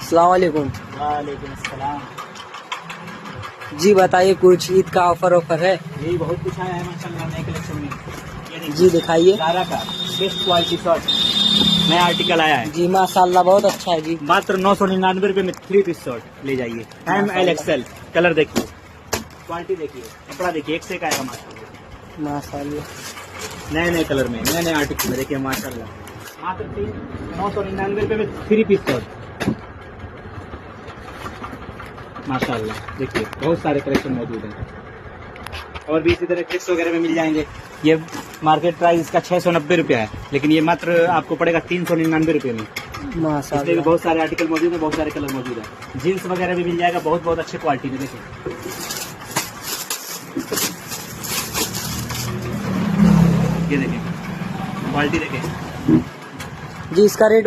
अस्सलाम वालेकुम। वालेकुम अस्सलाम। जी बताइए, कुछ ईद का ऑफर है? यही बहुत कुछ आया है माशाल्लाह नए कलेक्शन में। ये देखिए, जी दिखाइए। जारा का बेस्ट क्वालिटी शर्ट नया आर्टिकल आया है। जी माशाल्लाह बहुत अच्छा है जी। मात्र 999 रुपए में 3 पीस शर्ट ले जाइए। ML XL कलर देखिए, क्वालिटी देखिए, कपड़ा देखिए, एक से एक आएगा माशाल्लाह। माशाल्लाह नए नए कलर में, नए नए आर्टिकल में देखिए माशाल्लाह। मात्र 999 रुपए में 3 पीस शर्ट माशाल्लाह। देखिए बहुत सारे कलेक्शन मौजूद हैं और भी इसी तरह किट्स वगैरह में मिल जाएंगे। ये मार्केट प्राइस इसका 690 रुपया है, लेकिन ये मात्र आपको पड़ेगा 399 रुपये में। इसमें भी माशाल्लाह। बहुत सारे आर्टिकल मौजूद है, बहुत सारे कलर मौजूद है। जीन्स वगैरह भी मिल जाएगा बहुत बहुत अच्छे क्वालिटी में। देखिए ये देखिए क्वालिटी देखिए। जी इसका रेट